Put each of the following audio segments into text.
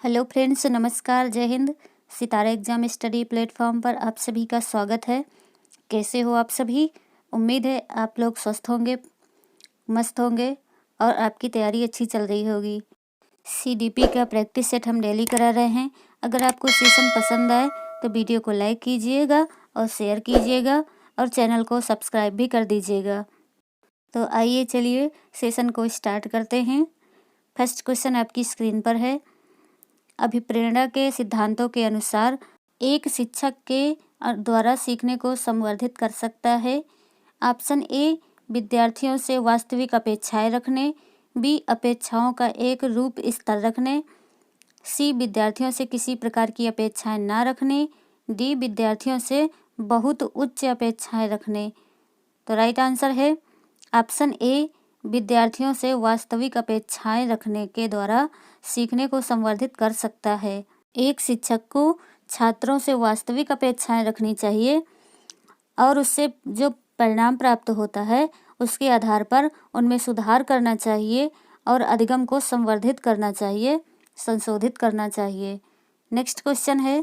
Hello friends, नमस्कार, जय हिंद। सितारा exam study platform पर आप सभी का स्वागत है। कैसे हो आप सभी? उम्मीद है आप लोग स्वस्थ होंगे, मस्त होंगे और आपकी तैयारी अच्छी चल रही होगी। सीडीपी का प्रैक्टिस सेट हम डेली करा रहे हैं। अगर आपको सेशन पसंद आए तो वीडियो को लाइक कीजिएगा और शेयर कीजिएगा और चैनल को सब्सक्राइब भी कर दीजिएगा। तो आइए चलिए सेशन को स्टार्ट करते हैं। फर्स्ट क्वेश्चन आपकी स्क्रीन पर है। अभिप्रेरणा के सिद्धांतों के अनुसार एक शिक्षक के द्वारा सीखने को संवर्धित कर सकता है। ऑप्शन ए, विद्यार्थियों से वास्तविक अपेक्षाएं रखने। बी, अपेक्षाओं का एक रूप स्तर रखने। सी, विद्यार्थियों से किसी प्रकार की अपेक्षाएं ना रखने। डी, विद्यार्थियों से बहुत उच्च अपेक्षाएं रखने। तो राइट आंसर है ऑप्शन ए, विद्यार्थियों से वास्तविक अपेक्षाएं रखने के द्वारा सीखने को संवर्धित कर सकता है। एक शिक्षक को छात्रों से वास्तविक अपेक्षाएं रखनी चाहिए और उससे जो परिणाम प्राप्त होता है उसके आधार पर उनमें सुधार करना चाहिए और अधिगम को संवर्धित करना चाहिए, संशोधित करना चाहिए। नेक्स्ट क्वेश्चन है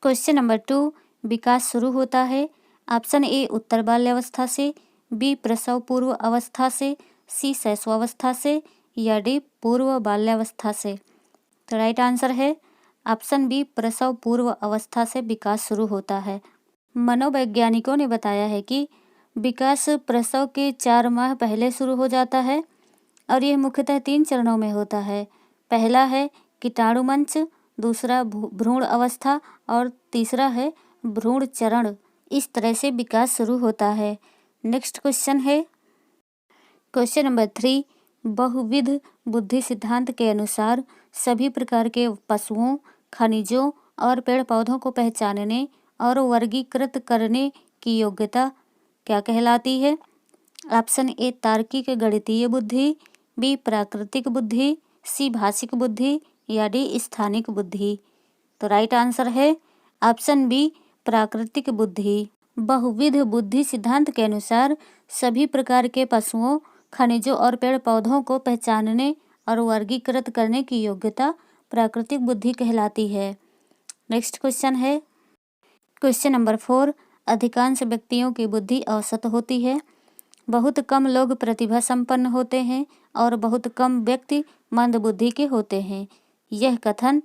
क्वेश्चन नंबर 2। विकास शुरू होता है। ऑप्शन ए, उत्तर बाल्यावस्था से। बी, प्रसव पूर्व अवस्था से। सी, शैशवावस्था से। या डी, पूर्व बाल्यावस्था से। तो राइट आंसर है ऑप्शन बी, प्रसव पूर्व अवस्था से विकास शुरू होता है। मनोवैज्ञानिकों ने बताया है कि विकास प्रसव के 4 माह पहले शुरू हो जाता है और यह मुख्यतः 3 चरणों में होता है। पहला है कीटाणु मंच, दूसरा भ्रूण अवस्था और तीसरा है भ्रूण चरण। इस तरह से विकास शुरू होता है। नेक्स्ट क्वेश्चन है क्वेश्चन नंबर 3। बहुविध बुद्धि सिद्धांत के अनुसार सभी प्रकार के पशुओं, खनिजों और पेड़ पौधों को पहचानने और वर्गीकृत करने की योग्यता क्या कहलाती है? ऑप्शन ए, तार्किक गणितीय बुद्धि। बी, प्राकृतिक बुद्धि। सी, भाषिक बुद्धि। या डी, स्थानिक बुद्धि। तो राइट आंसर है ऑप्शन बी, प्राकृतिक बुद्धि। बहुविध बुद्धि सिद्धांत के अनुसार सभी प्रकार के पशुओं, खनिजों और पेड़ पौधों को पहचानने और वर्गीकृत करने की योग्यता प्राकृतिक बुद्धि कहलाती है। नेक्स्ट क्वेश्चन है क्वेश्चन नंबर 4। अधिकांश व्यक्तियों की बुद्धि औसत होती है। बहुत कम लोग प्रतिभा संपन्न होते हैं और बहुत कम व्यक्ति मंद बुद्धि के होते हैं। यह कथन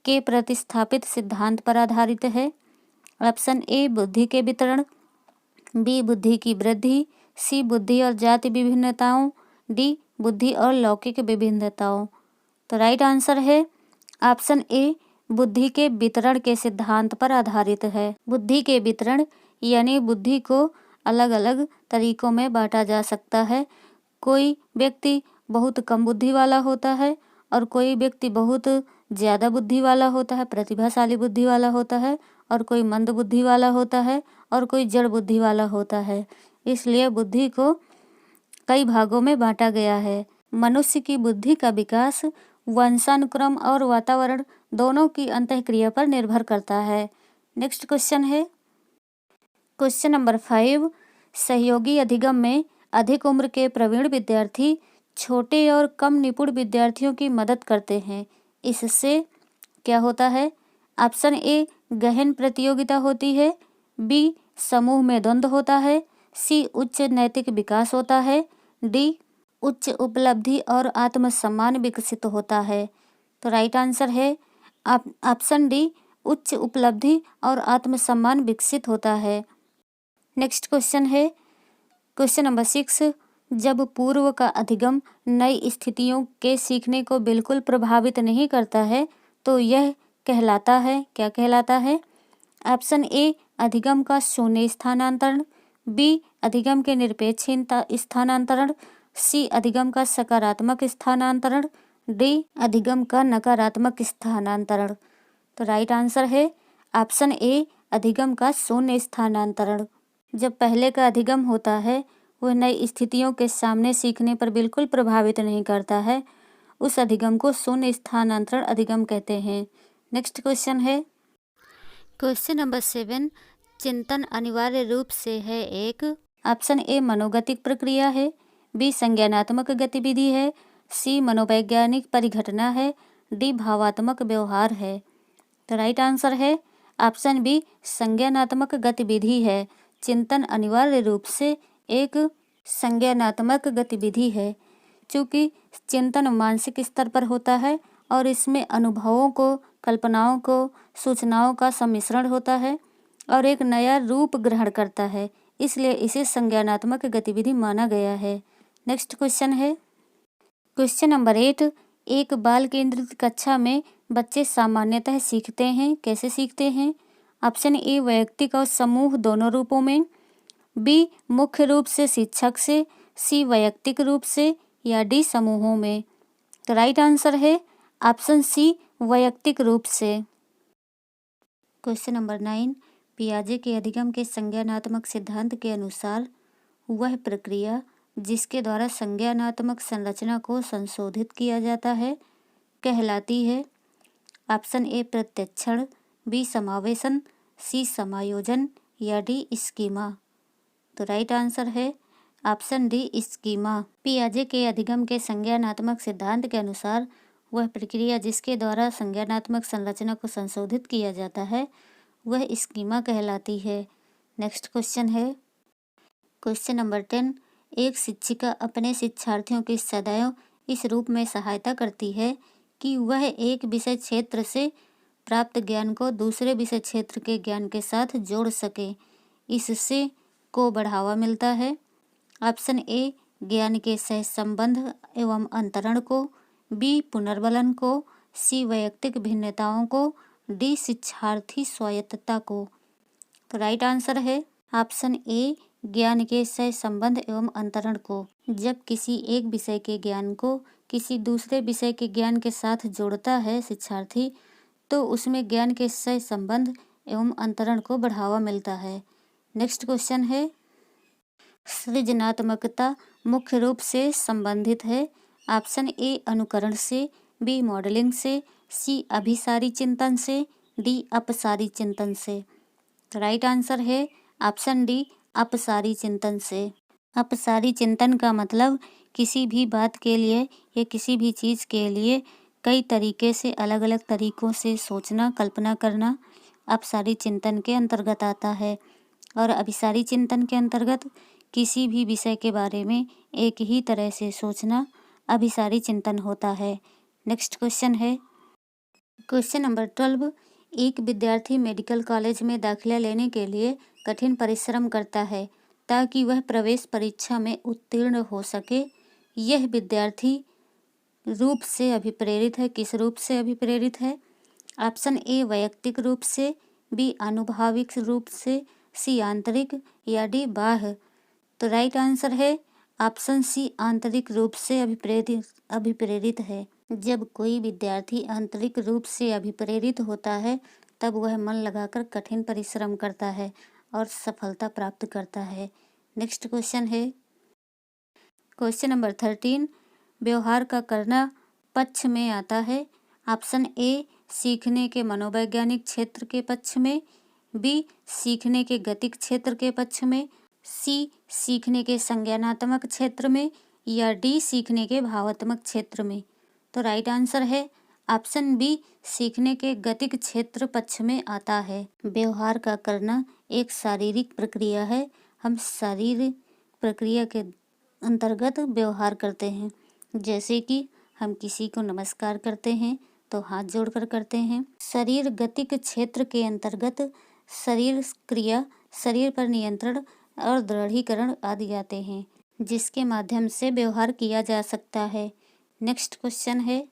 के प्रतिस्थापित सिद्धांत पर आधारित है। ऑप्शन ए, बुद्धि के वितरण। बी, बुद्धि की वृद्धि। सी, बुद्धि और जाति विभिन्नताओं। डी, बुद्धि और लौकिक विभिन्नताओं। तो राइट आंसर है ऑप्शन ए, बुद्धि के वितरण के सिद्धांत पर आधारित है। बुद्धि के वितरण यानी बुद्धि को अलग अलग तरीकों में बांटा जा सकता है। कोई व्यक्ति बहुत कम बुद्धि वाला होता है और कोई व्यक्ति बहुत ज़्यादा बुद्धि वाला होता है, प्रतिभाशाली बुद्धि वाला होता है, और कोई मंद बुद्धि वाला होता है और कोई जड़ बुद्धि वाला होता है। इसलिए बुद्धि को कई भागों में बांटा गया है। मनुष्य की बुद्धि का विकास वंशानुक्रम और वातावरण दोनों की अंतःक्रिया पर निर्भर करता है। नेक्स्ट क्वेश्चन है क्वेश्चन नंबर 5। सहयोगी अधिगम में अधिक उम्र के प्रवीण विद्यार्थी छोटे और कम निपुण विद्यार्थियों की मदद करते हैं। इससे क्या होता है? ऑप्शन ए, गहन प्रतियोगिता होती है। बी, समूह में द्वंद्व होता है। सी, उच्च नैतिक विकास होता है। डी, उच्च उपलब्धि और आत्मसम्मान विकसित होता है। तो राइट आंसर है ऑप्शन डी, उच्च उपलब्धि और आत्मसम्मान विकसित होता है। नेक्स्ट क्वेश्चन है क्वेश्चन नंबर 6। जब पूर्व का अधिगम नई स्थितियों के सीखने को बिल्कुल प्रभावित नहीं करता है तो यह कहलाता है, क्या कहलाता है? ऑप्शन ए, अधिगम का शून्य स्थानांतरण। बी, अधिगम के निरपेक्ष स्थानांतरण। सी, अधिगम का सकारात्मक स्थानांतरण। डी, अधिगम का नकारात्मक स्थानांतरण। तो राइट आंसर है ऑप्शन ए, अधिगम का शून्य स्थानांतरण। जब पहले का अधिगम होता है वह नई स्थितियों के सामने सीखने पर बिल्कुल प्रभावित नहीं करता है, उस अधिगम को शून्य स्थानांतरण अधिगम कहते हैं। नेक्स्ट क्वेश्चन है क्वेश्चन नंबर 7। चिंतन अनिवार्य रूप से है एक। ऑप्शन ए, मनोगतिक प्रक्रिया है। बी, संज्ञानात्मक गतिविधि है। सी, मनोवैज्ञानिक परिघटना है। डी भावात्मक व्यवहार है। तो राइट आंसर है ऑप्शन बी संज्ञानात्मक गतिविधि है। चिंतन अनिवार्य रूप से एक संज्ञानात्मक गतिविधि है, चूँकि चिंतन मानसिक स्तर पर होता है और इसमें अनुभवों को, कल्पनाओं को, सूचनाओं का सम्मिश्रण होता है और एक नया रूप ग्रहण करता है, इसलिए इसे संज्ञानात्मक गतिविधि माना गया है। नेक्स्ट क्वेश्चन है क्वेश्चन नंबर 8। एक बाल केंद्रित कक्षा में बच्चे सामान्यतः सीखते हैं। कैसे सीखते हैं? ऑप्शन ए वैयक्तिक और समूह दोनों रूपों में, बी मुख्य रूप से शिक्षक से, सी वैयक्तिक रूप से, या डी समूहों में। तो राइट आंसर है ऑप्शन सी वैयक्तिक रूप से। Question number 9। पियाजे के अधिगम के संज्ञानात्मक सिद्धांत के अनुसार वह प्रक्रिया जिसके द्वारा संज्ञानात्मक संरचना को संशोधित किया जाता है कहलाती है। ऑप्शन ए प्रत्यक्षण, बी समावेशन, सी समायोजन, या डी स्कीमा। तो राइट आंसर है ऑप्शन डी स्कीमा। पियाजे के अधिगम के संज्ञानात्मक सिद्धांत के अनुसार वह प्रक्रिया जिसके द्वारा संज्ञानात्मक संरचना को संशोधित किया जाता है वह स्कीमा कहलाती है। नेक्स्ट क्वेश्चन है क्वेश्चन नंबर 10। एक शिक्षिका अपने शिक्षार्थियों की सदैव इस रूप में सहायता करती है कि वह एक विषय क्षेत्र से प्राप्त ज्ञान को दूसरे विषय क्षेत्र के ज्ञान के साथ जोड़ सके। इससे को बढ़ावा मिलता है। ऑप्शन ए ज्ञान के सहसंबंध एवं अंतरण को, बी पुनर्बलन को, सी वैयक्तिक भिन्नताओं को, डी शिक्षार्थी स्वायत्तता को। तो राइट आंसर है ऑप्शन ए ज्ञान के सहसंबंध एवं अंतरण को। जब किसी एक विषय के ज्ञान को किसी दूसरे विषय के ज्ञान के साथ जोड़ता है शिक्षार्थी, तो उसमें ज्ञान के सहसंबंध एवं अंतरण को बढ़ावा मिलता है। नेक्स्ट क्वेश्चन है सृजनात्मकता मुख्य रूप से संबंधित है। ऑप्शन ए अनुकरण से, बी मॉडलिंग से, सी अभिसारी चिंतन से, डी अपसारी चिंतन से। राइट आंसर है ऑप्शन डी अपसारी चिंतन से। अपसारी चिंतन का मतलब किसी भी बात के लिए या किसी भी चीज़ के लिए कई तरीके से अलग अलग तरीकों से सोचना, कल्पना करना अपसारी चिंतन के अंतर्गत आता है। और अभिसारी चिंतन के अंतर्गत किसी भी विषय के बारे में एक ही तरह से सोचना अभिसारी चिंतन होता है। नेक्स्ट क्वेश्चन है क्वेश्चन नंबर 12। एक विद्यार्थी मेडिकल कॉलेज में दाखिला लेने के लिए कठिन परिश्रम करता है ताकि वह प्रवेश परीक्षा में उत्तीर्ण हो सके। यह विद्यार्थी रूप से अभिप्रेरित है। किस रूप से अभिप्रेरित है? ऑप्शन ए वैयक्तिक रूप से, बी आनुभाविक रूप से, सी आंतरिक, या डी बाह्य। तो राइट आंसर है ऑप्शन सी आंतरिक रूप से अभिप्रेरित है। जब कोई विद्यार्थी आंतरिक रूप से अभिप्रेरित होता है तब वह मन लगाकर कठिन परिश्रम करता है और सफलता प्राप्त करता है। नेक्स्ट क्वेश्चन है क्वेश्चन नंबर 13। व्यवहार का करना पक्ष में आता है। ऑप्शन ए सीखने के मनोवैज्ञानिक क्षेत्र के पक्ष में, बी सीखने के गतिक क्षेत्र के पक्ष में, सी सीखने के संज्ञानात्मक क्षेत्र में, या डी सीखने के भावात्मक क्षेत्र में। तो राइट आंसर है ऑप्शन बी सीखने के गतिक क्षेत्र पक्ष में आता है। व्यवहार का करना एक शारीरिक प्रक्रिया है। हम शारीरिक प्रक्रिया के अंतर्गत व्यवहार करते हैं। जैसे कि हम किसी को नमस्कार करते हैं तो हाथ जोड़कर करते हैं। शरीर गतिक क्षेत्र के अंतर्गत शरीर क्रिया, शरीर पर नियंत्रण और दृढ़ीकरण आदि आते हैं, जिसके माध्यम से व्यवहार किया जा सकता है। नेक्स्ट क्वेश्चन है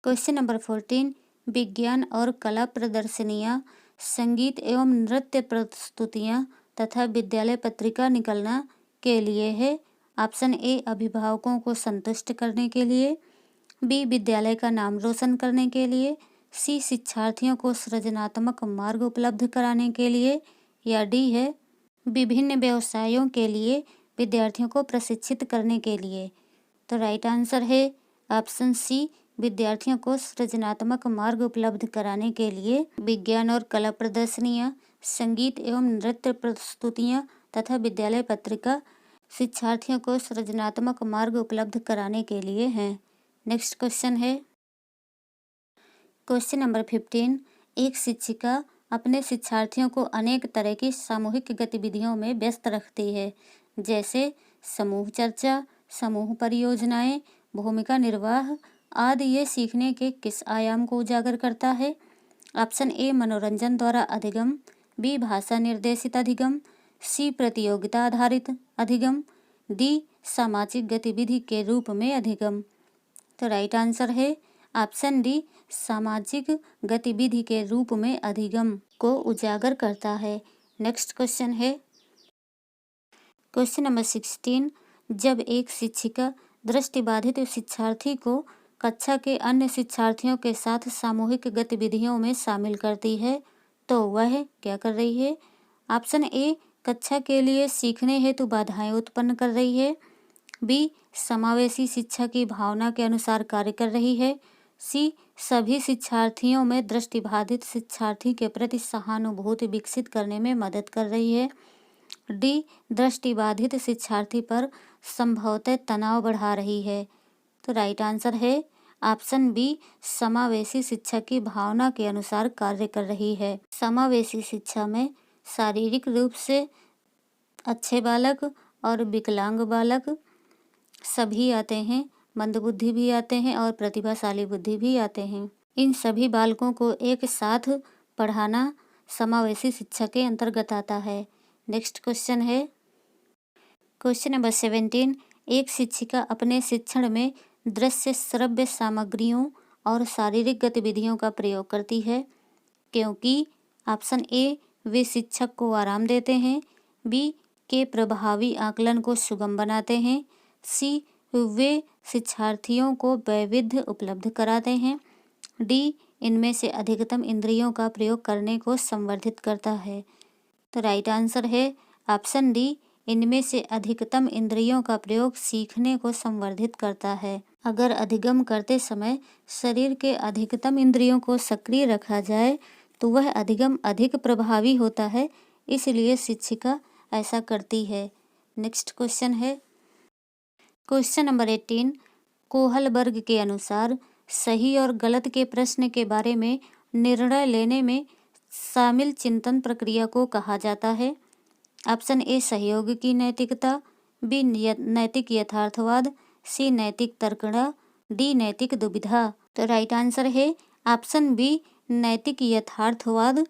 क्वेश्चन नंबर 14। विज्ञान और कला प्रदर्शनियाँ, संगीत एवं नृत्य प्रस्तुतियाँ तथा विद्यालय पत्रिका निकलना के लिए है। ऑप्शन ए अभिभावकों को संतुष्ट करने के लिए, बी विद्यालय का नाम रोशन करने के लिए, सी शिक्षार्थियों को सृजनात्मक मार्ग उपलब्ध कराने के लिए, या डी है विभिन्न व्यवसायों के लिए विद्यार्थियों को प्रशिक्षित करने के लिए। तो राइट आंसर है ऑप्शन सी विद्यार्थियों को सृजनात्मक मार्ग उपलब्ध कराने के लिए विज्ञान और कला प्रदर्शनियाँ, संगीत एवं नृत्य प्रस्तुतियाँ तथा विद्यालय पत्रिका शिक्षार्थियों को सृजनात्मक मार्ग उपलब्ध कराने के लिए हैं। नेक्स्ट क्वेश्चन है क्वेश्चन नंबर 15। एक शिक्षिका अपने शिक्षार्थियों को अनेक तरह की सामूहिक गतिविधियों में व्यस्त रखती है, जैसे समूह चर्चा, समूह परियोजनाएं, भूमिका निर्वाह आदि। ये सीखने के किस आयाम को उजागर करता है? ऑप्शन ए मनोरंजन द्वारा अधिगम, बी भाषा निर्देशित अधिगम, सी प्रतियोगिता आधारित अधिगम, डी सामाजिक गतिविधि के रूप में अधिगम। तो राइट आंसर है ऑप्शन डी, सामाजिक गतिविधि के रूप में अधिगम को उजागर करता है। नेक्स्ट क्वेश्चन है क्वेश्चन नंबर 16। जब एक शिक्षिका दृष्टिबाधित शिक्षार्थी को कक्षा के अन्य शिक्षार्थियों के साथ सामूहिक गतिविधियों में शामिल करती है तो वह क्या कर रही है? ऑप्शन ए कक्षा के लिए सीखने हेतु बाधाएं उत्पन्न कर रही है, बी समावेशी शिक्षा की भावना के अनुसार कार्य कर रही है, सी सभी शिक्षार्थियों में दृष्टिबाधित शिक्षार्थी के प्रति सहानुभूति विकसित करने में मदद कर रही है, डी दृष्टिबाधित शिक्षार्थी पर संभवतः तनाव बढ़ा रही है। तो राइट आंसर है ऑप्शन बी, समावेशी शिक्षा की भावना के अनुसार कार्य कर रही है। समावेशी शिक्षा में शारीरिक रूप से अच्छे बालक और विकलांग बालक सभी आते हैं, मंदबुद्धि भी आते हैं और प्रतिभाशाली बुद्धि भी आते हैं। इन सभी बालकों को एक साथ पढ़ाना समावेशी शिक्षा के अंतर्गत आता है। नेक्स्ट क्वेश्चन है क्वेश्चन नंबर 17। एक शिक्षिका अपने शिक्षण में दृश्य श्रव्य सामग्रियों और शारीरिक गतिविधियों का प्रयोग करती है क्योंकि ऑप्शन ए वे शिक्षक को आराम देते हैं, बी के प्रभावी आकलन को सुगम बनाते हैं, सी वे शिक्षार्थियों को वैविध्य उपलब्ध कराते हैं, डी इनमें से अधिकतम इंद्रियों का प्रयोग करने को संवर्धित करता है। तो राइट आंसर है ऑप्शन डी, इनमें से अधिकतम इंद्रियों का प्रयोग सीखने को संवर्धित करता है। अगर अधिगम करते समय शरीर के अधिकतम इंद्रियों को सक्रिय रखा जाए तो वह अधिगम अधिक प्रभावी होता है, इसलिए शिक्षिका ऐसा करती है। नेक्स्ट क्वेश्चन है क्वेश्चन नंबर 18। कोहलबर्ग के अनुसार सही और गलत के प्रश्न के बारे में निर्णय लेने में शामिल चिंतन प्रक्रिया को कहा जाता है। ऑप्शन ए सहयोग की नैतिकता, बी नैतिक यथार्थवाद, सी नैतिक तर्कणा, डी नैतिक दुविधा। तो राइट आंसर है ऑप्शन बी, नैतिक यथार्थवाद।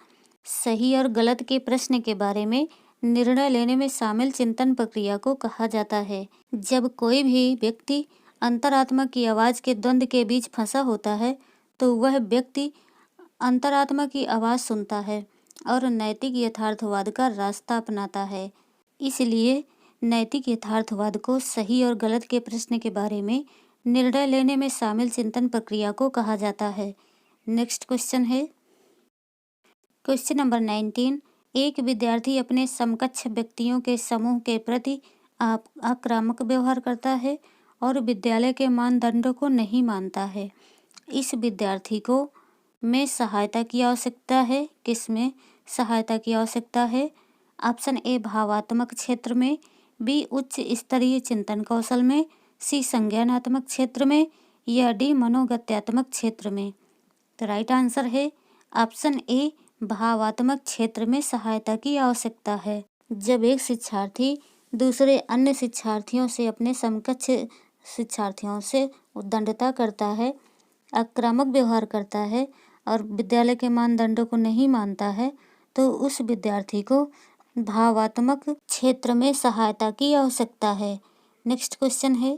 सही और गलत के प्रश्न के बारे में निर्णय लेने में शामिल चिंतन प्रक्रिया को कहा जाता है। जब कोई भी व्यक्ति अंतरात्मा की आवाज़ के द्वंद्व के बीच फंसा होता है तो वह व्यक्ति अंतरात्मा की आवाज़ सुनता है और नैतिक यथार्थवाद का रास्ता अपनाता है। इसलिए नैतिक यथार्थवाद को सही और गलत के प्रश्न के बारे में निर्णय लेने में शामिल चिंतन प्रक्रिया को कहा जाता है। नेक्स्ट क्वेश्चन है क्वेश्चन नंबर 19। एक विद्यार्थी अपने समकक्ष व्यक्तियों के समूह के प्रति आक्रामक व्यवहार करता है और विद्यालय के मानदंडों को नहीं मानता है। इस विद्यार्थी को में सहायता की आवश्यकता है। किसमें सहायता की आवश्यकता है? ऑप्शन ए भावात्मक क्षेत्र में, बी उच्च स्तरीय चिंतन कौशल में, सी संज्ञानात्मक क्षेत्र में या डी मनोगत्यात्मक क्षेत्र में। तो राइट आंसर है ऑप्शन ए, भावात्मक क्षेत्र में सहायता की आवश्यकता है। जब एक शिक्षार्थी दूसरे अन्य शिक्षार्थियों से अपने समकक्ष शिक्षार्थियों से उद्दंडता करता है, आक्रामक व्यवहार करता है और विद्यालय के मानदंडों को नहीं मानता है तो उस विद्यार्थी को भावात्मक क्षेत्र में सहायता की आवश्यकता है। नेक्स्ट क्वेश्चन है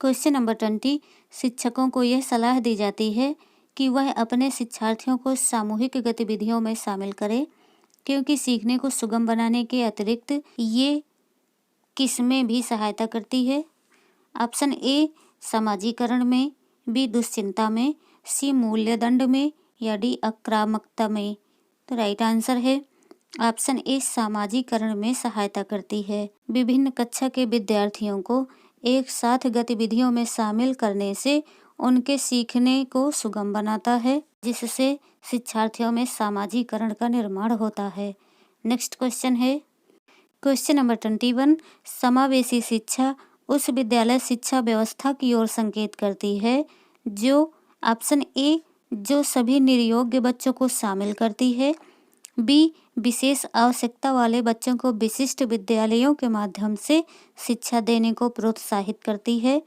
क्वेश्चन नंबर 20। शिक्षकों को यह सलाह दी जाती है कि वह अपने शिक्षार्थियों को सामूहिक गतिविधियों में शामिल करें क्योंकि सीखने को सुगम बनाने के अतिरिक्त ये किसमें भी सहायता करती है? ऑप्शन ए समाजीकरण में, बी दुश्चिंता में, सी मूल्यदंड में या डी आक्रामकता में। तो राइट आंसर है ऑप्शन ए, सामाजीकरण में सहायता करती है। विभिन्न कक्षा के विद्यार्थियों को एक साथ गतिविधियों में शामिल करने से उनके सीखने को सुगम बनाता है, जिससे शिक्षार्थियों में सामाजीकरण का निर्माण होता है। नेक्स्ट क्वेश्चन है क्वेश्चन नंबर 21। समावेशी शिक्षा उस विद्यालय शिक्षा व्यवस्था की ओर संकेत करती है जो ऑप्शन ए जो सभी निरयोग्य बच्चों को शामिल करती है। बी विशेष आवश्यकता वाले बच्चों को विशिष्ट विद्यालयों के माध्यम से शिक्षा देने को प्रोत्साहित करती है।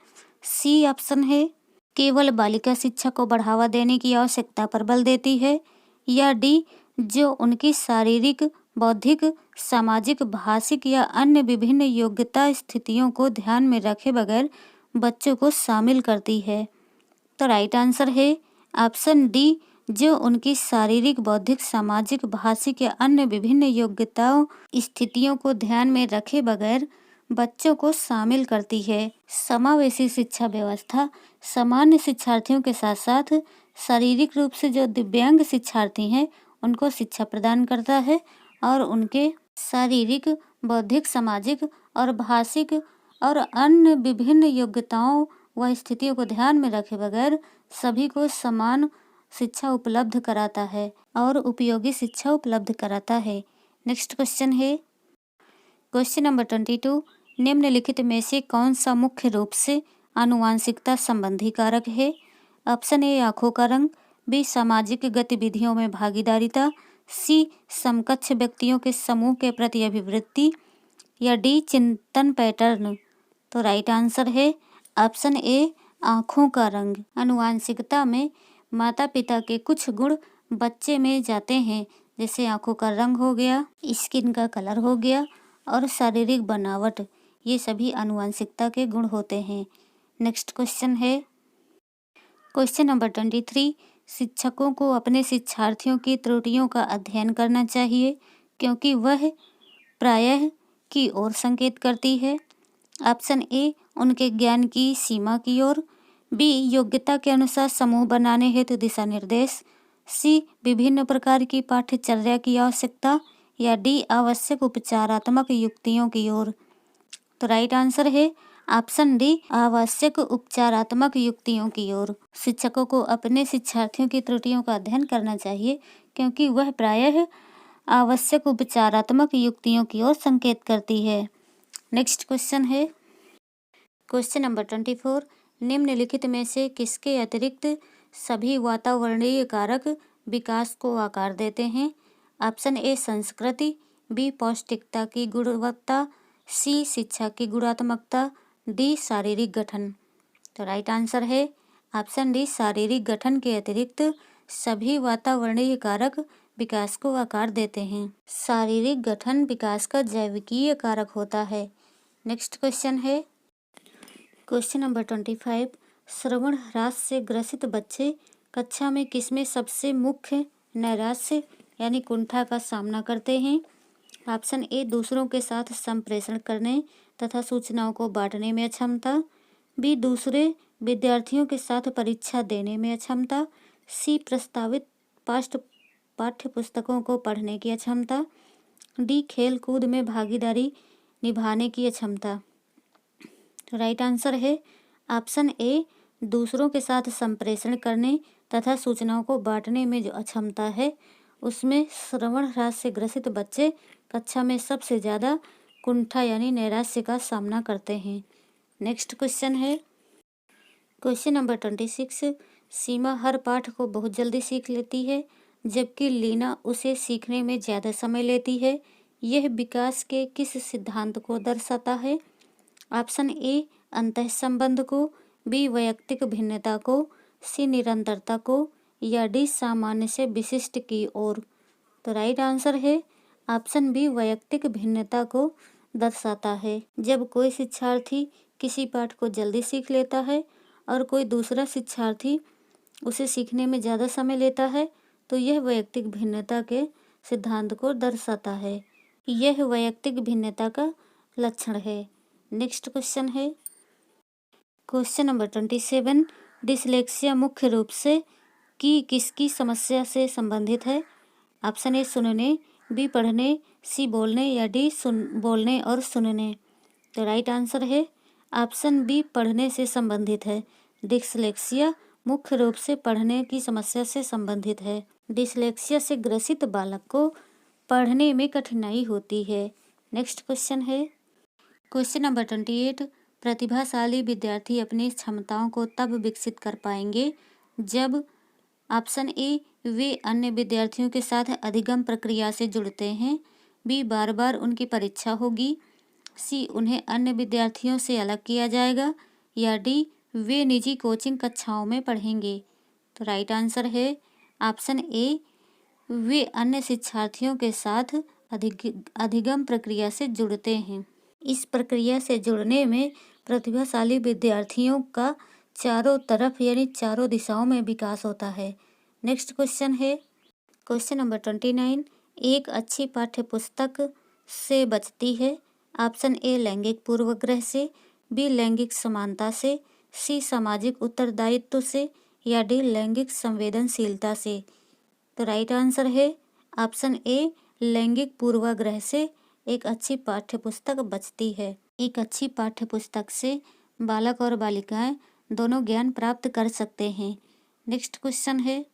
सी ऑप्शन है केवल बालिका शिक्षा को बढ़ावा देने की आवश्यकता पर बल देती है। या डी जो उनकी शारीरिक, बौद्धिक, सामाजिक, भाषिक या अन्य विभिन्न योग्यता स्थितियों को ध्यान में रखे बगैर बच्चों को शामिल करती है। तो राइट आंसर है ऑप्शन डी जो उनकी शारीरिक, बौद्धिक, सामाजिक, भाषिक या अन्य विभिन्न योग्यताओं स्थितियों को ध्यान में रखे बगैर बच्चों को शामिल करती है। समावेशी शिक्षा व्यवस्था सामान्य शिक्षार्थियों के साथ साथ शारीरिक रूप से जो दिव्यांग शिक्षार्थी हैं उनको शिक्षा प्रदान करता है और उनके शारीरिक, बौद्धिक, सामाजिक और भाषिक और अन्य विभिन्न योग्यताओं व स्थितियों को ध्यान में रखे बगैर सभी को समान शिक्षा उपलब्ध कराता है और उपयोगी शिक्षा उपलब्ध कराता है। नेक्स्ट क्वेश्चन है क्वेश्चन नंबर 22। निम्नलिखित में से कौन सा मुख्य रूप से आनुवांशिकता संबंधी कारक है? ऑप्शन ए आंखों का रंग, बी सामाजिक गतिविधियों में भागीदारिता, सी समकक्ष व्यक्तियों के समूह के प्रति अभिवृत्ति या डी चिंतन पैटर्न। तो राइट आंसर है ऑप्शन ए आंखों का रंग। आनुवांशिकता में माता पिता के कुछ गुण बच्चे में जाते हैं, जैसे आंखों का रंग हो गया, स्किन का कलर हो गया और शारीरिक बनावट, ये सभी आनुवांशिकता के गुण होते हैं। नेक्स्ट क्वेश्चन है क्वेश्चन नंबर 23। शिक्षकों को अपने शिक्षार्थियों की त्रुटियों का अध्ययन करना चाहिए क्योंकि वह प्रायः की ओर संकेत करती है। ऑप्शन ए उनके ज्ञान की सीमा की ओर, बी योग्यता के अनुसार समूह बनाने हेतु दिशा निर्देश, सी विभिन्न प्रकार की पाठ्यचर्या की आवश्यकता या डी आवश्यक उपचारात्मक युक्तियों की ओर। तो राइट आंसर है ऑप्शन डी आवश्यक उपचारात्मक युक्तियों की ओर। शिक्षकों को अपने शिक्षार्थियों की त्रुटियों का अध्ययन करना चाहिए क्योंकि वह प्रायः आवश्यक उपचारात्मक युक्तियों की ओर संकेत करती है। नेक्स्ट क्वेश्चन है क्वेश्चन नंबर 24। निम्नलिखित में से किसके अतिरिक्त सभी वातावरणीय कारक विकास को आकार देते हैं? ऑप्शन ए संस्कृति, बी पौष्टिकता की गुणवत्ता, सी शिक्षा की गुणात्मकता, डी शारीरिक गठन। तो राइट आंसर है ऑप्शन डी शारीरिक गठन के अतिरिक्त सभी वातावरणीय कारक विकास को आकार देते हैं। शारीरिक गठन विकास का जैविकीय कारक होता है। नेक्स्ट क्वेश्चन है क्वेश्चन नंबर 25। श्रवण ह्रास से ग्रसित बच्चे कक्षा में किसमें सबसे मुख्य नैराश्य यानी कुंठा का सामना करते हैं? ऑप्शन ए दूसरों के साथ संप्रेषण करने तथा सूचनाओं को बांटने में अक्षमता, बी दूसरे विद्यार्थियों के साथ परीक्षा देने में अक्षमता, सी प्रस्तावित पाठ्य पुस्तकों को पढ़ने की अक्षमता, डी खेल कूद में भागीदारी निभाने की अक्षमता। तो राइट आंसर है ऑप्शन ए दूसरों के साथ संप्रेषण करने तथा सूचनाओं को बांटने में जो अक्षमता है उसमें श्रवण ह्रास से ग्रसित बच्चे कक्षा में सबसे ज़्यादा कुंठा यानी नैराश्य का सामना करते हैं। नेक्स्ट क्वेश्चन है क्वेश्चन नंबर 26। सीमा हर पाठ को बहुत जल्दी सीख लेती है जबकि लीना उसे सीखने में ज़्यादा समय लेती है। यह विकास के किस सिद्धांत को दर्शाता है? ऑप्शन ए अंतः संबंध को, बी वैयक्तिक भिन्नता को, सी निरंतरता को या डी सामान्य से विशिष्ट की ओर। तो राइट आंसर है ऑप्शन बी वैयक्तिक भिन्नता को दर्शाता है। जब कोई शिक्षार्थी किसी पाठ को जल्दी सीख लेता है और कोई दूसरा शिक्षार्थी उसे सीखने में ज़्यादा समय लेता है तो यह वैयक्तिक भिन्नता के सिद्धांत को दर्शाता है। यह वैयक्तिक भिन्नता का लक्षण है। नेक्स्ट क्वेश्चन है क्वेश्चन नंबर 27। डिसलेक्सिया मुख्य रूप से किसकी समस्या से संबंधित है? ऑप्शन ए सुनने, बी पढ़ने, सी बोलने या डी बोलने और सुनने। तो राइट आंसर है ऑप्शन बी पढ़ने से संबंधित है। डिसलेक्सिया मुख्य रूप से पढ़ने की समस्या से संबंधित है। डिसलेक्सिया से ग्रसित बालक को पढ़ने में कठिनाई होती है। नेक्स्ट क्वेश्चन है क्वेश्चन नंबर 28। प्रतिभाशाली विद्यार्थी अपनी क्षमताओं को तब विकसित कर पाएंगे जब ऑप्शन ए वे अन्य विद्यार्थियों के साथ अधिगम प्रक्रिया से जुड़ते हैं, बी बार बार उनकी परीक्षा होगी, सी उन्हें अन्य विद्यार्थियों से अलग किया जाएगा, या डी वे निजी कोचिंग कक्षाओं में पढ़ेंगे। तो राइट आंसर है ऑप्शन ए, वे अन्य शिक्षार्थियों के साथ अधिगम प्रक्रिया से जुड़ते हैं। इस प्रक्रिया से जुड़ने में प्रतिभाशाली विद्यार्थियों का चारों तरफ यानी चारों दिशाओं में विकास होता है। नेक्स्ट क्वेश्चन है क्वेश्चन नंबर 29। एक अच्छी पाठ्य पुस्तक से बचती है। ऑप्शन ए लैंगिक पूर्वाग्रह से, बी लैंगिक समानता से, सी सामाजिक उत्तरदायित्व से, या डी लैंगिक संवेदनशीलता से। तो राइट आंसर है ऑप्शन ए लैंगिक पूर्वाग्रह से एक अच्छी पाठ्य पुस्तक बचती है। एक अच्छी पाठ्य पुस्तक से बालक और बालिकाएं दोनों ज्ञान प्राप्त कर सकते हैं। नेक्स्ट क्वेश्चन है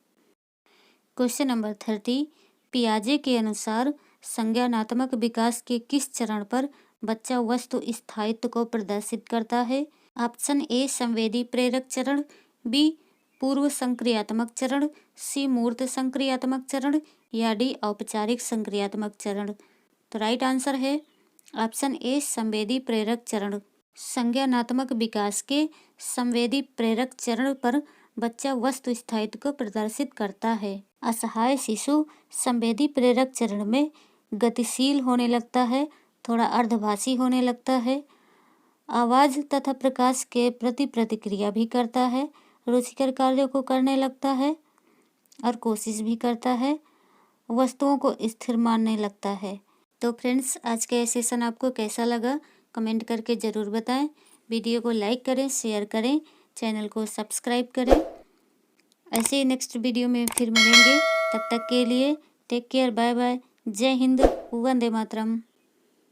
क्वेश्चन नंबर 30। पियाजे के अनुसार संज्ञानात्मक विकास के किस चरण पर बच्चा वस्तु स्थायित्व को प्रदर्शित करता है। ऑप्शन ए संवेदी प्रेरक चरण, बी पूर्व संक्रियात्मक चरण, सी मूर्त संक्रियात्मक चरण, या डी औपचारिक संक्रियात्मक चरण। तो राइट आंसर है ऑप्शन ए संवेदी प्रेरक चरण। संज्ञानात्मक विकास के संवेदी प्रेरक चरण पर बच्चा वस्तु स्थायित्व को प्रदर्शित करता है। असहाय शिशु संवेदी प्रेरक चरण में गतिशील होने लगता है, थोड़ा अर्धभाषी होने लगता है, आवाज तथा प्रकाश के प्रति प्रतिक्रिया भी करता है, रुचिकर कार्यों को करने लगता है और कोशिश भी करता है, वस्तुओं को स्थिर मानने लगता है। तो फ्रेंड्स, आज का ये सेशन आपको कैसा लगा कमेंट करके ज़रूर बताएं। वीडियो को लाइक करें, शेयर करें, चैनल को सब्सक्राइब करें। ऐसे ही नेक्स्ट वीडियो में फिर मिलेंगे। तब तक के लिए टेक केयर, बाय बाय, जय हिंद, वंदे मातरम।